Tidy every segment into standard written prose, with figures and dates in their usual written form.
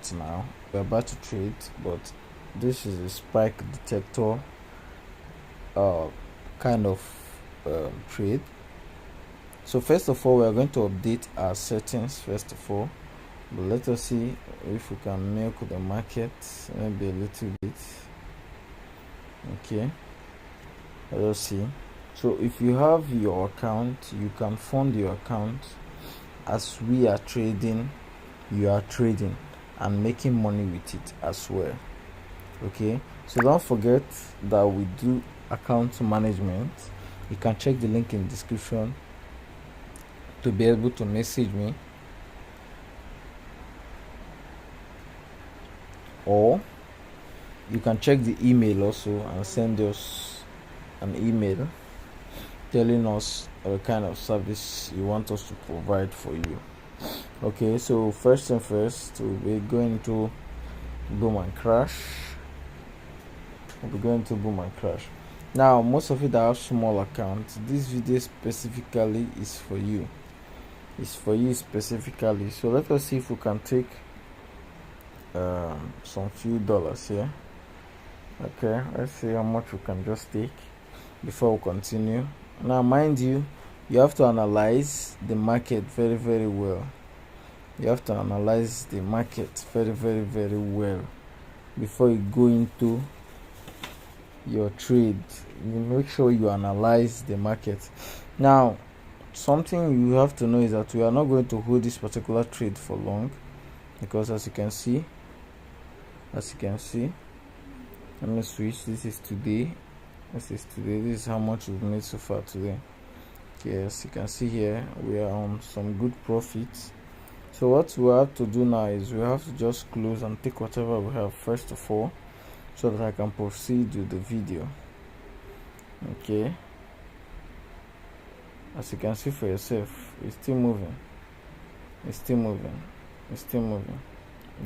chart now. We're about to trade, but this is a spike detector kind of trade. So first of all, we are going to update our settings first of all, but let us see if we can milk the market maybe a little bit. Okay, let us see. So if you have your account, you can fund your account. As we are trading, you are trading and making money with it as well. Okay, so don't forget that we do account management. You can check the link in the description to be able to message me, or you can check the email also and send us an email telling us the kind of service you want us to provide for you. Okay, so first and first, we're going to boom and crash. We're going to boom and crash. Now, most of you that have small accounts, this video specifically is for you. It's for you specifically. So let us see if we can take some few dollars here. Okay, let's see how much we can just take before we continue. Now, mind you, you have to analyze the market very, very well. You have to analyze the market very, very, very well before you go into your trade. You make sure you analyze the market. Now, something you have to know is that we are not going to hold this particular trade for long, because as you can see, let me switch. This is today. This is how much we've made so far today. Yes, you can see here we are on some good profits. So what we have to do now is we have to just close and take whatever we have first of all, so that I can proceed with the video. Okay, as you can see for yourself, it's still moving. You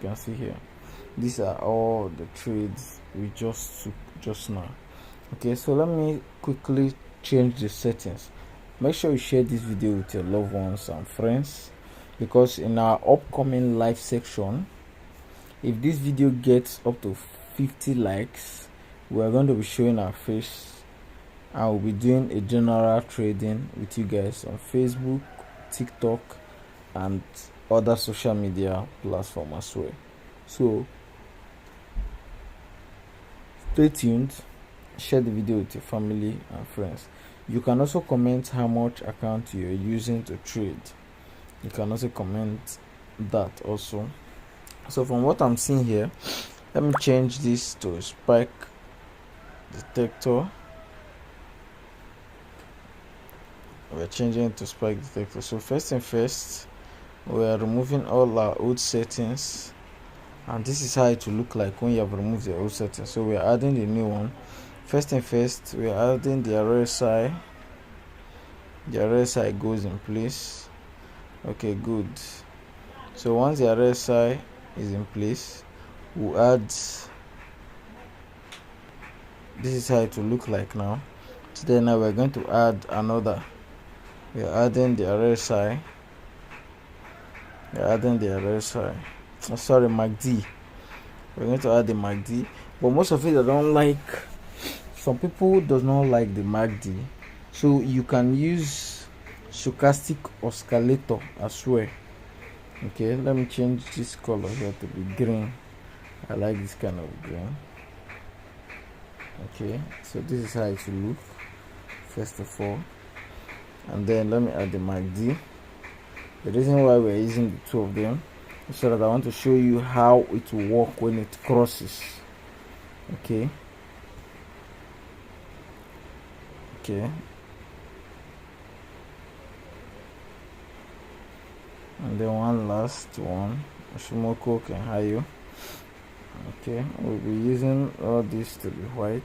can see here, these are all the trades we just took just now. Okay, so let me quickly change the settings. Make sure you share this video with your loved ones and friends, because in our upcoming live section, if this video gets up to 50 likes, we are going to be showing our face and we'll be doing a general trading with you guys on Facebook, TikTok, and other social media platforms as well. So stay tuned, share the video with your family and friends. You can also comment how much account you're using to trade. You can also comment that also. So from what I'm seeing here, let me change this to spike detector. We're changing it to spike detector. So first and first, we are removing all our old settings, and this is how it will look like when you have removed the old settings. So we are adding the new one. First and first, we are adding the RSI. The RSI goes in place. Okay, good. So once the RSI is in place, we'll add, this is how it will look like now. So then now we're going to add another. We're adding the RSI. Oh, sorry, MACD. We're going to add the MACD, but most of it I don't like. Some people does not like the MACD, so you can use stochastic oscillator as well. Okay, let me change this color here to be green. I like this kind of green. Okay, so this is how it will look first of all, and then let me add the MACD. The reason why we're using the two of them is so that I want to show you how it will work when it crosses. Okay, and then one last one, Shimoko can hire you. Okay, we'll be using all this to be white.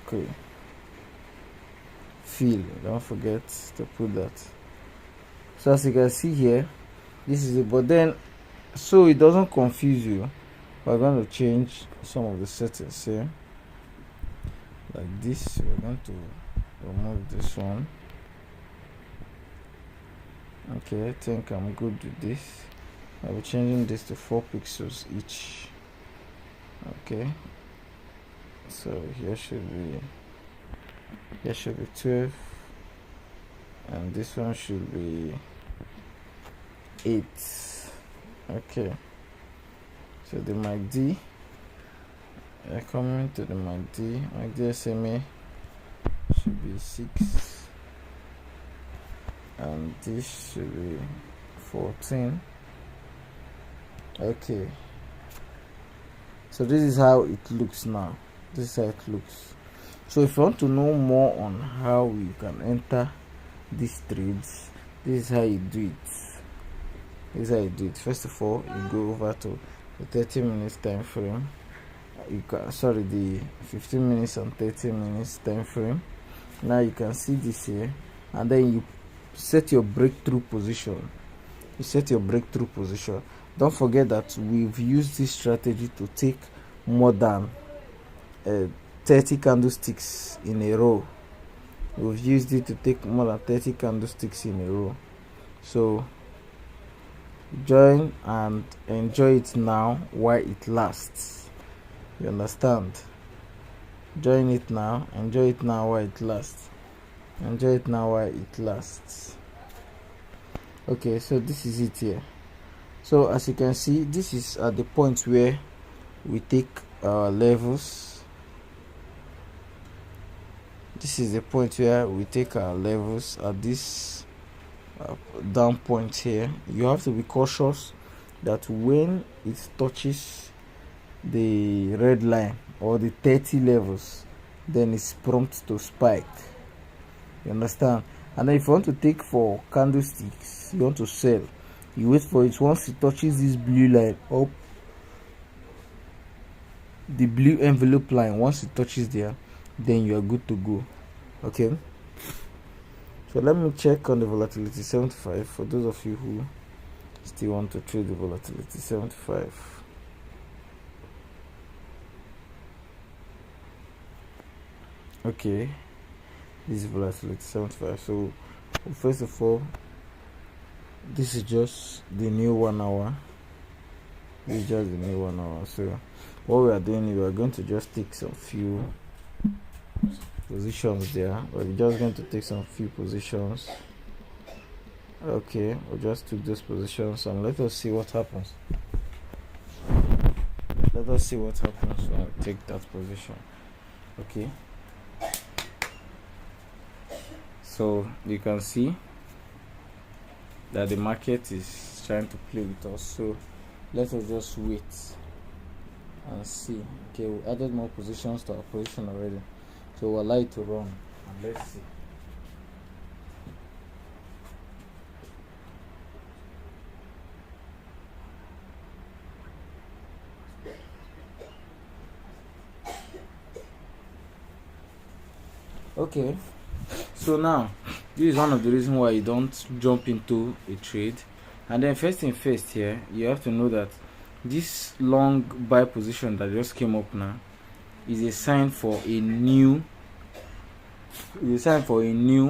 Okay, fill, don't forget to put that. So as you can see here, this is it, but then so it doesn't confuse you, we're going to change some of the settings here like this. We're going to remove this one. Okay, I think I'm good with this. I'll be changing this to 4 pixels each. Okay, so here should be 12, and this one should be 8. Okay, so the MACD, coming to the MACD SMA should be 6, and this should be 14. Okay, so this is how it looks now. This is how it looks. So if you want to know more on how you can enter these trades, this is how you do it. First of all, you go over to the 30 minutes time frame. The 15 minutes and 30 minutes time frame. Now you can see this here, and then you set your breakthrough position. Don't forget that we've used this strategy to take more than 30 candlesticks in a row. We've used it to take more than 30 candlesticks in a row. So join and enjoy it now while it lasts. You understand? Join it now, enjoy it now while it lasts. Okay, so this is it here. So as you can see, this is at the point where we take our levels. This is the point where we take our levels at this down point here. You have to be cautious that when it touches the red line or the 30 levels, then it's prompt to spike. You understand? And then if you want to take for candlesticks, you want to sell, you wait for it. Once it touches this blue line up, the blue envelope line, once it touches there, then you are good to go. Okay, so let me check on the volatility 75 for those of you who still want to trade the volatility 75. Okay, this is volatility 75. So first of all, this is just the new 1 hour. So what we are doing is we are going to just take some few positions there. We're just going to take some few positions. Okay, we just took those positions, and let us see what happens. When we take that position. Okay, so you can see that the market is trying to play with us, so let us just wait and see. Okay, we added more positions to our position already, so we'll allow it to run, and let's see. Okay, so now this is one of the reasons why you don't jump into a trade. And then first thing first, here you have to know that this long buy position that just came up now is a sign for a new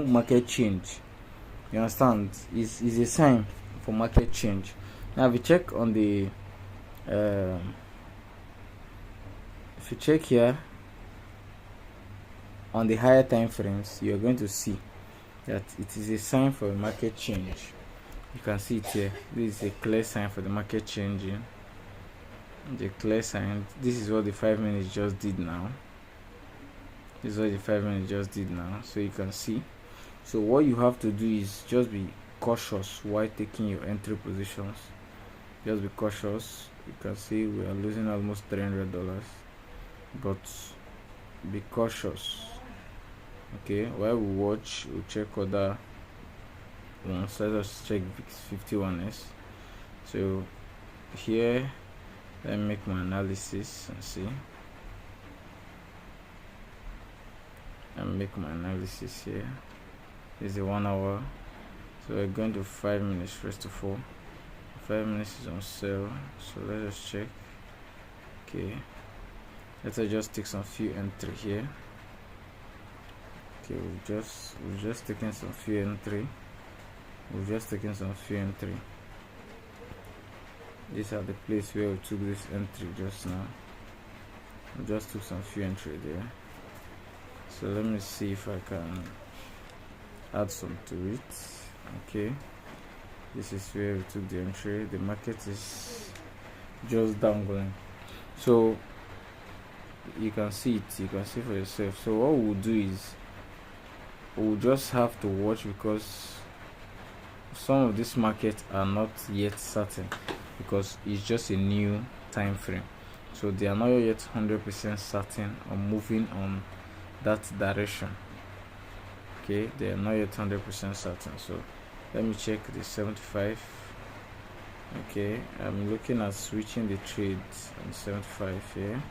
market change. You understand? Is a sign for market change. Now if you check on the if you check here on the higher time frames, you are going to see that it is a sign for a market change. You can see it here. This is a clear sign for the market changing. The clear sign. This is what the 5 minutes just did now. So you can see. So what you have to do is just be cautious while taking your entry positions. Just be cautious. You can see we are losing almost $300, but be cautious. Okay, while we watch, we'll check other ones. Let us check VIX 51s. So here, let me make my analysis and see. Here. This is a 1 hour. So we're going to 5 minutes first of all. 5 minutes is on sale. So let us check. Okay. Let us just take some few entry here. Okay, we've just taken some few entry. We've just taken some few entry. These are the place where we took this entry just now. We just took some few entry there. So let me see if I can add some to it. Okay, this is where we took the entry. The market is just dangling, so you can see it, you can see for yourself. So what we'll do is we'll just have to watch, because some of this market are not yet certain, because it's just a new time frame, so they are not yet 100% certain on moving on that direction. Okay, they are not yet 100% certain. So let me check the 75. Okay, I'm looking at switching the trades on 75 here.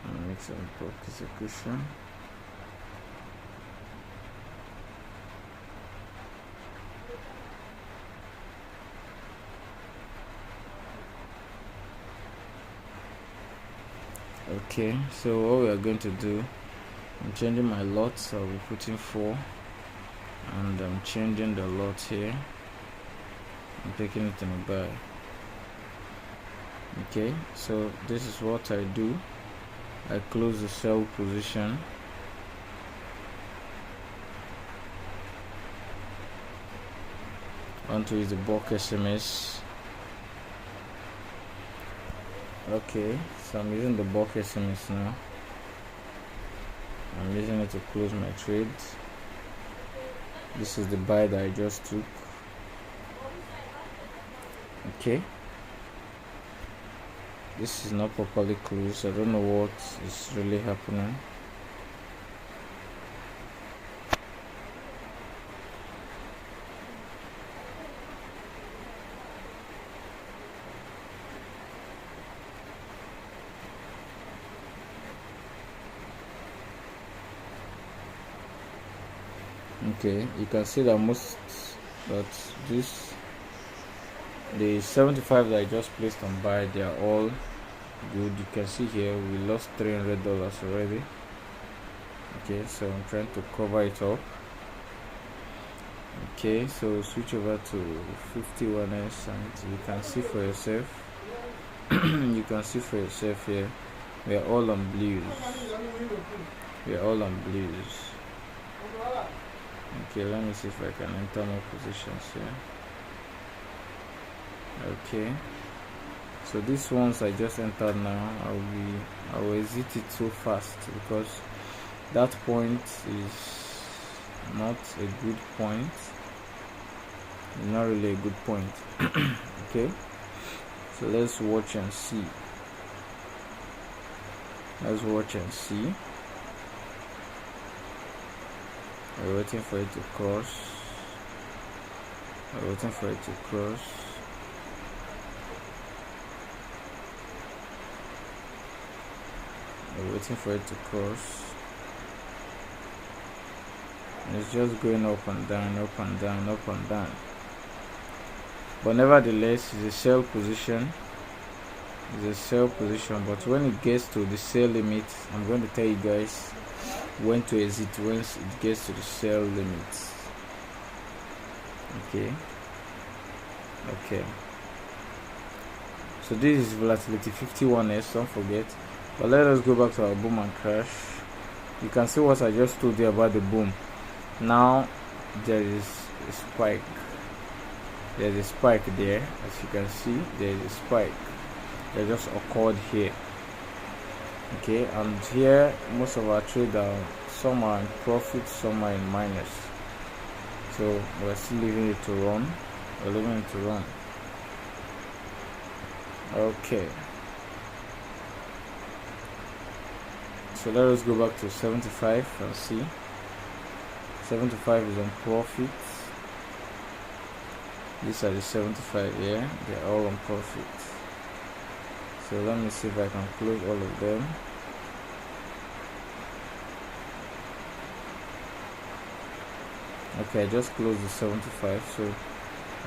I'll make some block execution. Okay, so what we are going to do, I'm changing my lots. I'll be putting 4, and I'm changing the lot here. I'm taking it in a buy. Okay, so this is what I do. I close the sell position. Want to use the bulk SMS. Okay, so I'm using the bulk SMS now. I'm using it to close my trade. This is the buy that I just took. Okay, this is not properly closed. I don't know what is really happening. Okay, you can see that the 75 that I just placed on buy, they are all good. You can see here we lost $300 already. Okay, so I'm trying to cover it up. Okay, so switch over to 51s, and you can see for yourself. You can see for yourself here, we are all on blues. We are all on blues. Okay, let me see if I can enter more positions here. Okay, so these ones I just entered now, I will exit it so fast, because that point is not a good point. It's not really a good point. Okay, so let's watch and see. Let's watch and see. We're waiting for it to cross. We're waiting for it to cross. We're waiting for it to cross. And it's just going up and down, up and down, up and down. But nevertheless, it's a sell position. It's a sell position. But when it gets to the sell limit, I'm going to tell you guys when to exit once it gets to the sell limit. Okay. So this is volatility 51s, don't forget. But let us go back to our boom and crash. You can see what I just told you about the boom. Now there is a spike. There's a spike there, as you can see. There's a spike that just occurred here. Okay, and here most of our trade are, some are in profit, some are in minus. So we're still leaving it to run. We're leaving it to run. Okay, so let us go back to 75 and see. 75 is on profit. These are the 75 here. They're all on profit. So let me see if I can close all of them. Okay, I just closed the 75, so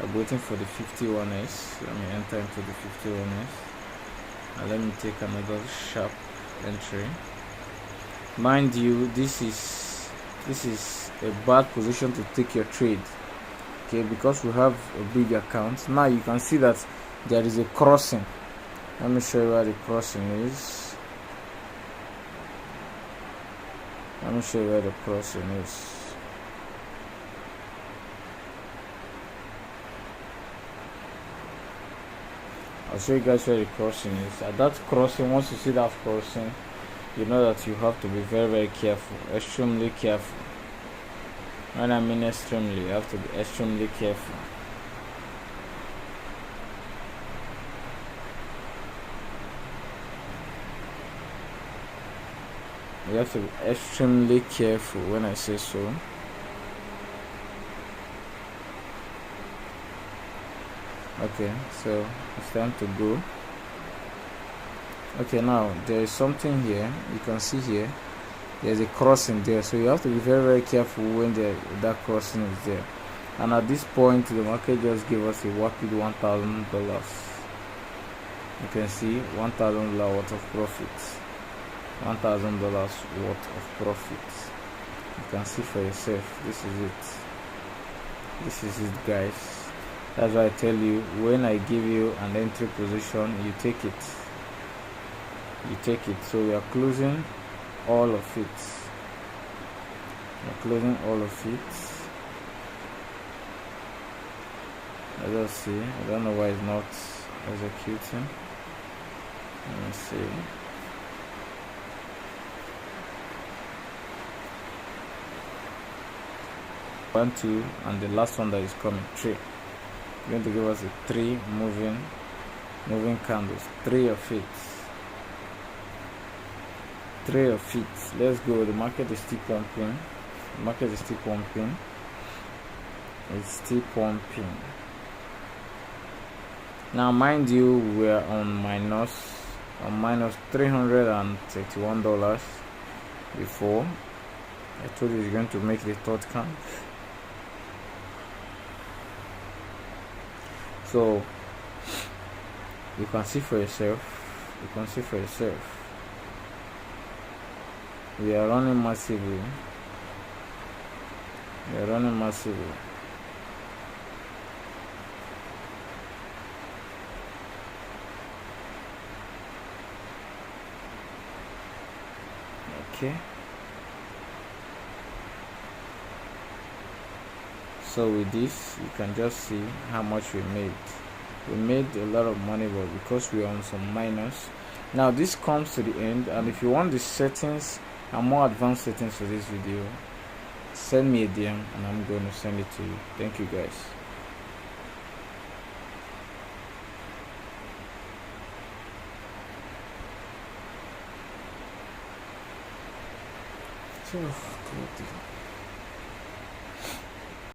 I'm waiting for the 51s. Let me enter into the 51s, and let me take another sharp entry. Mind you, this is a bad position to take your trade. Okay, because we have a big account now, you can see that there is a crossing. Let me show you where the crossing is. Let me show you where the crossing is. I'll show you guys where the crossing is. At that crossing, once you see that crossing, you know that you have to be very, very careful, extremely careful. When I mean extremely, you have to be extremely careful. You have to be extremely careful when I say so. Okay, so it's time to go. Okay, now there is something here. You can see here there's a crossing there, so you have to be very, very careful when that crossing is there. And at this point, the market just gave us a whopping $1,000. You can see $1,000 worth of profit. $1,000 worth of profit. You can see for yourself. This is it. This is it, guys. That's why I tell you, when I give you an entry position, you take it. You take it. So we are closing all of it. We are closing all of it. Let us see. I don't know why it's not executing. Let me see. One, two, and the last one that is coming, 3. Going to give us a 3 moving candles, 3 of it. 3 of it. Let's go. The market is still pumping. The market is still pumping. It's still pumping. Now, mind you, we're on minus $331 before. I told you it's going to make the third count. So you can see for yourself. You can see for yourself. We are running massively. We are running massively. Okay. So with this, you can just see how much we made. We made a lot of money, but because we are on some minus. Now this comes to the end, and if you want the settings and more advanced settings for this video, send me a DM and I'm going to send it to you. Thank you, guys. So good.